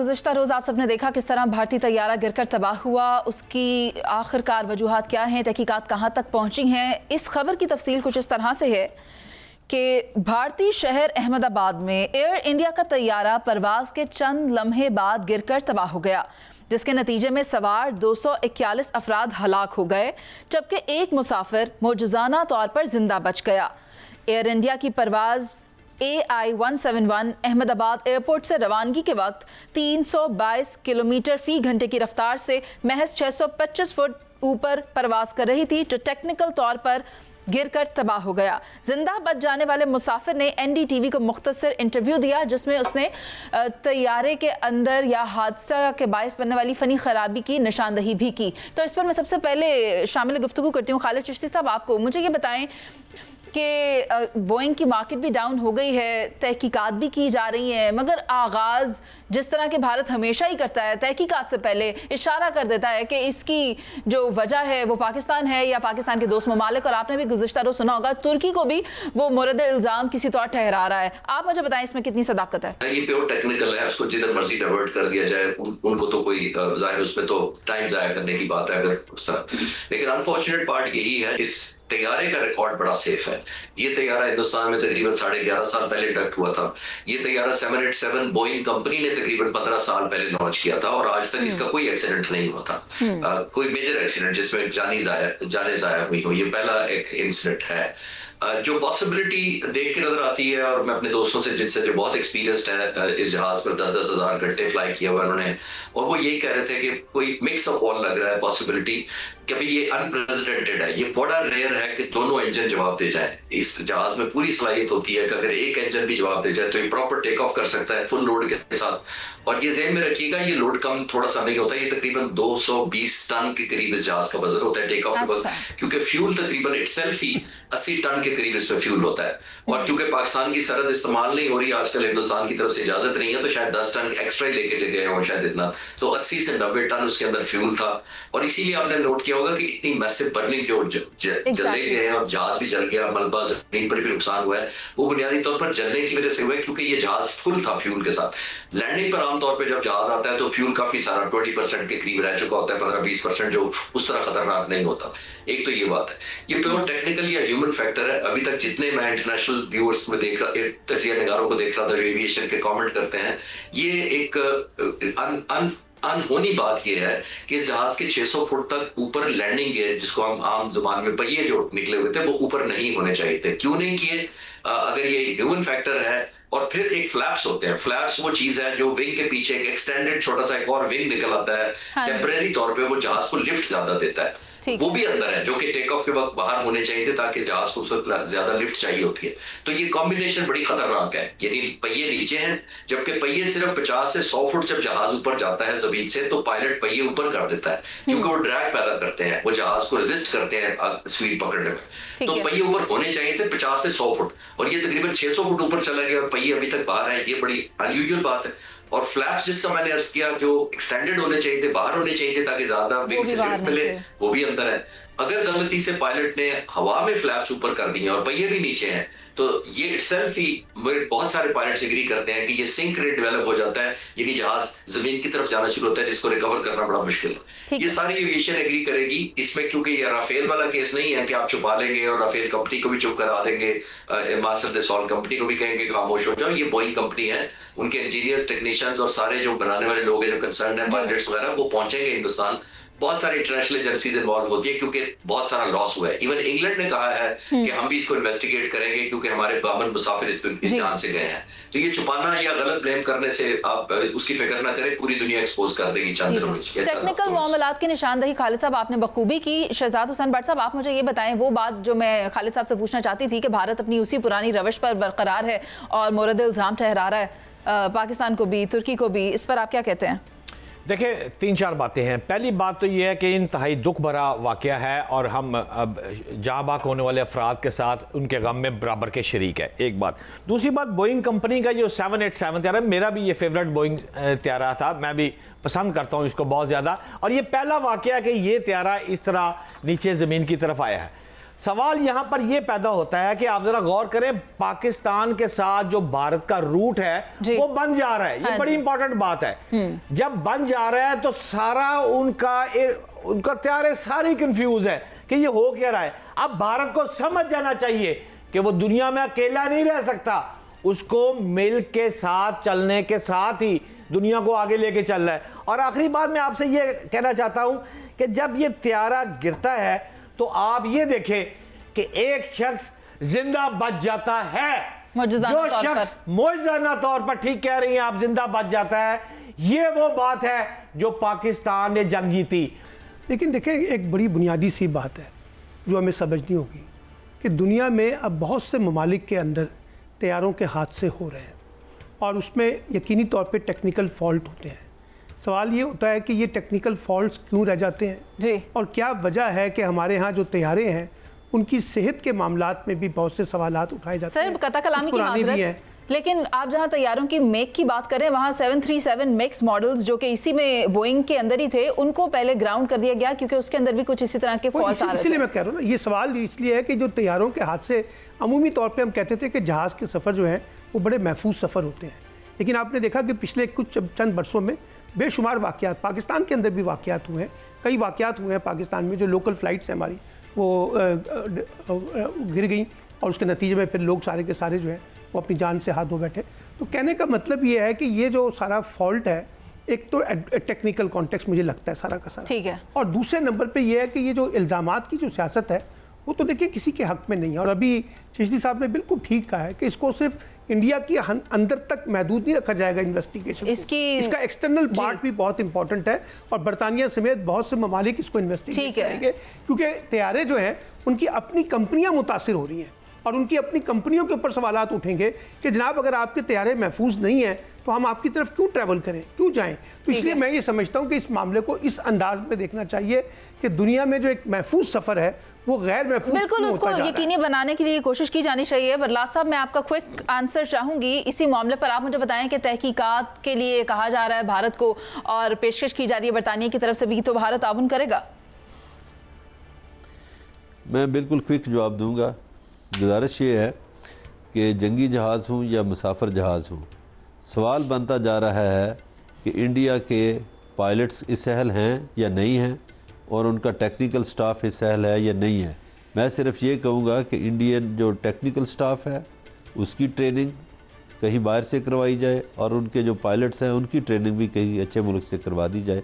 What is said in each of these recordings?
गुज़िश्ता रोज़ आप सबने देखा किस तरह भारतीय तैयारा गिरकर तबाह हुआ, उसकी आखिरकार वजूहात क्या हैं, तहकीकात कहाँ तक पहुँची हैं। इस खबर की तफसील कुछ इस तरह से है कि भारतीय शहर अहमदाबाद में एयर इंडिया का तैयारा परवाज के चंद लम्हे बाद गिरकर तबाह हो गया, जिसके नतीजे में सवार 241 अफराद हलाक हो गए, जबकि एक मुसाफिर मौजूजाना तौर पर जिंदा बच गया। एयर इंडिया की परवाज AI-171 अहमदाबाद एयरपोर्ट से रवानगी के वक्त 322 किलोमीटर फी घंटे की रफ्तार से महज 625 फुट ऊपर परवाज कर रही थी, जो टेक्निकल तौर पर गिरकर तबाह हो गया। जिंदा बच जाने वाले मुसाफिर ने NDTV को मुख्तसर इंटरव्यू दिया, जिसमें उसने तैयारे के अंदर या हादसा के बायस बनने वाली फ़नी खराबी की निशानदही भी की। तो इस पर मैं सबसे पहले शामिल गुफ्तगू करती हूँ खालिद चिश्ती साहब, आपको मुझे ये बताएं कि बोइंग की मार्केट भी डाउन हो गई है, तहकीकात भी की जा रही हैं, मगर आगाज़ जिस तरह के भारत हमेशा ही करता है, तहकीकात से पहले इशारा कर देता है कि इसकी जो वजह है वो पाकिस्तान है या पाकिस्तान के दोस्त ममालिक, और आपने भी गुज़िश्ता रोज़ सुना होगा तुर्की को भी वो मोरद इल्ज़ाम किसी तौर ठहरा रहा है। आप मुझे बताएं इसमें कितनी सदाकत है? ये प्योर टेक्निकल है, उसको जिधर मर्जी डाइवर्ट कर दिया जाए, उनको तो कोई ज़ाहिर उसमें तो टाइम ज़ाया करने की बात है अगर उस तरह। लेकिन अनफॉर्चुनेट पार्ट यही है, इस तैयारे का रिकॉर्ड बड़ा सेफ है। ये तैयारा हिंदुस्तान में तकरीबन 11.5 साल पहले इंडक्ट हुआ था। ये तैयारा 787 बोइंग कंपनी ने तकरीबन 15 साल पहले लॉन्च किया था और आज तक इसका कोई एक्सीडेंट नहीं हुआ था, कोई मेजर एक्सीडेंट जिसमें जाने ज़ाया हुई हो। ये पहला एक इंसिडेंट है। जो पॉसिबिलिटी देख के नजर आती है, और मैं अपने दोस्तों से जिनसे जो बहुत एक्सपीरियंस्ड है इस जहाज पर 10-10 हज़ार घंटे फ्लाई किया हुआ उन्होंने, और वो यही कह रहे थे कि कोई मिक्स ऑफ ऑल लग रहा है पॉसिबिलिटी कि भाई ये अनप्रेसिडेंटेड है, ये बड़ा रेयर है कि दोनों इंजन जवाब दे जाए। इस जहाज में पूरी सलाहियत होती है कि अगर एक इंजन भी जवाब दे जाए तो ये प्रॉपर टेक ऑफ कर सकता है फुल लोड के साथ। और ये ज़हन में रखिएगा, ये लोड कम थोड़ा सा नहीं होता, ये तकरीबन 220 टन के करीब इस जहाज का वजन होता है टेक ऑफ के वक्त, क्योंकि फ्यूल तकरीबन इटसेल्फ ही 80 टन के करीब इसमें फ्यूल होता है। और क्योंकि पाकिस्तान की सरहद इस्तेमाल नहीं हो रही आजकल, हिंदुस्तान की तरफ से इजाजत नहीं है, तो शायद 10 टन एक्स्ट्रा ही लेके गए हों शायद इतना, तो 80 से 90 टन उसके अंदर फ्यूल था। और इसीलिए आपने नोट किया होगा कि इतनी मैसिव बर्निंग जो जले गए हैं और जहाज भी जल गया, मलबा जमीन पर भी नुकसान हुआ है, वो बुनियादी तौर पर जलने की वजह से हुआ है क्योंकि ये जहाज फुल था फ्यूल के साथ। लैंडिंग पर आमतौर पर जब जहाज आता है तो फ्यूल काफी सारा 20% के करीब रह चुका होता है, 15-20% जो उस तरह खतरनाक नहीं होता। एक तो ये बात है, ये प्योर टेक्निकल या ह्यूमन फैक्टर है। अभी तक जितने मैं इंटरनेशनल व्यूअर्स में देख रहा, तजिया निगारों को देख रहा था जो एविएशन के कमेंट करते हैं, ये एक अनहोनी बात यह है कि इस जहाज के 600 फुट तक ऊपर लैंडिंग है, जिसको हम आम जुबान में पहिए जो निकले हुए थे वो ऊपर नहीं होने चाहिए थे। क्यों नहीं किए? अगर ये ह्यूमन फैक्टर है। और फिर एक फ्लैप्स होते हैं, फ्लैप्स वो चीज है जो विंग के पीछे एक एक्सटेंडेड छोटा सा एक और विंग निकल आता है, टेम्परेरी तौर पे वो जहाज को लिफ्ट ज्यादा देता है, वो भी अंदर है, जो कि टेक ऑफ के वक्त बाहर होने चाहिए थे ताकि जहाज को उस वक्त ज्यादा लिफ्ट चाहिए होती है। तो ये कॉम्बिनेशन बड़ी खतरनाक है, यानी पहिए नीचे हैं जबकि पहिए सिर्फ 50 से 100 फुट जब जहाज ऊपर जाता है जमीन से तो पायलट पहिए ऊपर कर देता है, क्योंकि वो ड्रैग पैदा करते हैं, वो जहाज को रेजिस्ट करते हैं स्पीड पकड़ने में। तो पहिए ऊपर होने चाहिए थे 50 से 100 फुट, और ये तकरीबन 600 फुट ऊपर चला गया और पहिए अभी तक बाहर है। ये बड़ी अनयूजुअल बात है। और फ्लैप्स जिसका मैंने अर्ज किया जो एक्सटेंडेड होने चाहिए थे, बाहर होने चाहिए थे ताकि ज्यादा विंग से लिफ्ट मिले, वो भी अंदर है। अगर गलती से पायलट ने हवा में फ्लैप्स ऊपर कर दिए और पहिए भी नीचे हैं तो ये इटसेल्फ ही, बहुत सारे पायलट्स एग्री करते हैं कि ये सिंक रेट डेवलप हो जाता है, यानी जहाज जमीन की तरफ जाना शुरू होता है जिसको रिकवर करना बड़ा मुश्किल है। ये सारी एविएशन एग्री करेगी इसमें, क्योंकि ये राफेल वाला केस नहीं है कि आप छुपा लेंगे और राफेल कंपनी को भी चुप करा देंगे, मास्टर दसॉल्ट कंपनी को भी कहेंगे खामोश हो जाओ। ये बोइंग कंपनी है, उनके इंजीनियर्स, टेक्नीशियंस और सारे जो बनाने वाले लोग हैं जो कंसर्न है, पायलट्स वगैरह, वो पहुंचेंगे हिंदुस्तान। बहुत सारी इंटरनेशनल एजेंसीज इन्वॉल्व होती है क्योंकि बहुत सारा लॉस हुआ है। इवन इंग्लैंड ने कहा है कि हम भी इसको इन्वेस्टिगेट करेंगे क्योंकि हमारे बामन मुसाफिर इस जान से गए हैं। तो ये छुपाना या गलत ब्लेम करने से आप उसकी फिक्र ना करें, पूरी दुनिया एक्सपोज कर देगी चंद दिनों में। टेक्निकल मामलात की निशानदही खालिद साहब आपने बखूबी की। शहजाद हुसैन भट्ट साहब, आप मुझे ये बताएं वो बात जो मैं खालिद साहब से पूछना चाहती थी कि भारत अपनी उसी पुरानी रवश पर बरकरार है और मोरद इल्ज़ाम ठहरा रहा है पाकिस्तान को भी, तुर्की को भी, इस पर आप क्या कहते हैं? देखिए 3-4 बातें हैं। पहली बात तो ये है कि इंतहाई दुख भरा वाक़या है और हम जहाँ बाक होने वाले अफराद के साथ उनके गम में बराबर के शरीक है, एक बात। दूसरी बात, बोइंग कंपनी का जो 787 त्यारा, मेरा भी ये फेवरेट बोइंग त्यारा था, मैं भी पसंद करता हूँ इसको बहुत ज़्यादा, और ये पहला वाक़या कि ये त्यारा इस तरह नीचे ज़मीन की तरफ आया है। سوال یہاں پر یہ پیدا ہوتا ہے کہ آپ ذرا غور کریں، پاکستان کے ساتھ جو بھارت کا روٹ ہے وہ بن جا رہا ہے، یہ بڑی امپورٹنٹ بات ہے۔ جب بن جا رہا ہے تو سارا ان کا تیارے ساری کنفیوز ہے کہ یہ ہو کیا رہا ہے۔ اب بھارت کو سمجھ جانا چاہیے کہ وہ دنیا میں اکیلا نہیں رہ سکتا، اس کو مل کے ساتھ چلنے کے ساتھ ہی دنیا کو آگے لے کے چل رہا ہے۔ اور آخری بات میں آپ سے یہ کہنا چاہتا ہوں کہ جب یہ طیارہ گرتا ہے تو آپ یہ دیکھیں کہ ایک شخص زندہ بچ جاتا ہے، جو شخص معجزانہ طور پر، ٹھیک کہہ رہی ہیں آپ، زندہ بچ جاتا ہے۔ یہ وہ بات ہے جو پاکستان نے جنگ جیتی۔ لیکن دیکھیں ایک بڑی بنیادی سی بات ہے جو ہمیں سمجھنی ہوگی کہ دنیا میں اب بہت سے ممالک کے اندر طیاروں کے حادثے ہو رہے ہیں اور اس میں یقینی طور پہ ٹیکنیکل فالٹ ہوتے ہیں۔ سوال یہ ہوتا ہے کہ یہ ٹیکنیکل فالٹس کیوں رہ جاتے ہیں اور کیا وجہ ہے کہ ہمارے ہاں جو طیارے ہیں ان کی صحت کے معاملات میں بھی بہت سے سوالات اٹھائے جاتے ہیں۔ سر قطع کلامی کی معذرت، لیکن آپ جہاں طیاروں کی میک کی بات کریں وہاں 737 میکس ماڈلز جو کہ اسی میں بوئنگ کے اندر ہی تھے، ان کو پہلے گراؤنڈ کر دیا گیا کیونکہ اس کے اندر بھی کچھ اسی طرح کے فالٹس آ رہے تھے۔ اسی لیے میں کہہ رہا ہوں نا، یہ سوال اس لیے ہے کہ جو طیاروں کے حادثے عمومی طور پہ ہم کہتے تھے کہ جہاز کے سفر جو ہیں وہ بڑے محفوظ سفر ہوتے ہیں، لیکن آپ نے دیکھا کہ پچھلے کچھ چند برسوں میں بے شمار واقعات، پاکستان کے اندر بھی واقعات ہوئے ہیں، کئی واقعات ہوئے ہیں پاکستان میں، جو لوکل فلائٹس ہیں ہماری وہ گر گئیں اور اس کے نتیجے میں پھر لوگ سارے کے سارے جو ہیں وہ اپنی جان سے ہاتھ دھو بیٹھے۔ تو کہنے کا مطلب یہ ہے کہ یہ جو سارا فالٹ ہے، ایک تو ٹیکنیکل کانٹیکسٹ مجھے لگتا ہے سارا کا سارا، ٹھیک ہے، اور دوسرے نمبر پہ یہ ہے کہ یہ جو الزامات کی جو سیاست ہے وہ تو دیکھیں کسی کے حق میں نہیں ہے، اور ابھی چشتی صاحب نے بالکل ٹھیک کہا ہے کہ اس کو صرف انڈیا کی اندر تک محدود نہیں رکھا جائے گا انویسٹیگیشن، اس کا ایکسٹرنل پارٹ بھی بہت امپورٹنٹ ہے، اور برطانیہ سمیت بہت سے ممالک اس کو انویسٹیگیٹ کریں گے، کیونکہ طیارے جو ہیں ان کی اپنی کمپنیاں متاثر ہو رہی ہیں اور ان کی اپنی کمپنیوں کے اوپر سوالات اٹھیں گے کہ جناب اگر آپ کے طیارے محفوظ نہیں ہیں تو ہم آپ کی طرف کیوں ٹریول کریں، کیوں جائیں۔ تو اس لیے میں یہ سمجھتا ہوں کہ اس معاملے کو اس انداز میں دیکھنا چاہیے کہ دنیا میں جو ایک محفوظ سفر ہے وہ غیر محفوظ بالکل اس کو یقینی بنانے کے لیے کوشش کی جانی چاہیے۔ برلاس صاحب میں آپ کا کوئک آنسر چاہوں گی اسی معاملے پر، آپ مجھے بتائیں کہ تحقیقات کے لیے کہا جا رہا ہے بھارت کو اور پیشکش کی جا رہی ہے برطانیہ کی طرف سے بھی، تو بھارت تعاون کرے گا؟ میں بالکل کوئک جواب دوں گا۔ گزارش یہ ہے کہ جنگی جہاز ہوں یا مسافر جہاز ہوں، سوال بنتا جا رہا ہے کہ انڈیا کے پائلٹس اس اہل ہیں یا نہیں ہیں، اور ان کا ٹیکنیکل سٹاف اس اہل ہے یا نہیں ہے۔ میں صرف یہ کہوں گا کہ انڈین جو ٹیکنیکل سٹاف ہے اس کی ٹریننگ کہیں باہر سے کروائی جائے، اور ان کے جو پائلٹس ہیں ان کی ٹریننگ بھی کہیں اچھے ملک سے کروا دی جائے،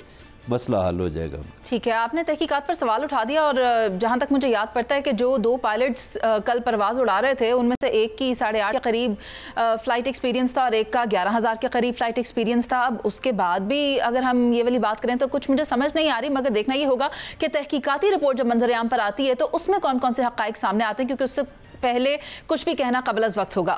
مسئلہ حل ہو جائے گا۔ ٹھیک ہے، آپ نے تحقیقات پر سوال اٹھا دیا، اور جہاں تک مجھے یاد پڑتا ہے کہ جو 2 پائلٹس کل پرواز اڑا رہے تھے ان میں سے ایک کی 8.5 کے قریب فلائٹ ایکسپیرینس تھا اور ایک کا 11,000 کے قریب فلائٹ ایکسپیرینس تھا۔ اب اس کے بعد بھی اگر ہم یہ والی بات کریں تو کچھ مجھے سمجھ نہیں آ رہی، مگر دیکھنا یہ ہوگا کہ تحقیقاتی رپورٹ جب منظر عام پر آتی ہے تو اس میں کون کون سے حقائق سامنے آتے ہیں، کیونکہ اس سے پہلے کچھ بھی کہنا قبل از وقت ہوگا۔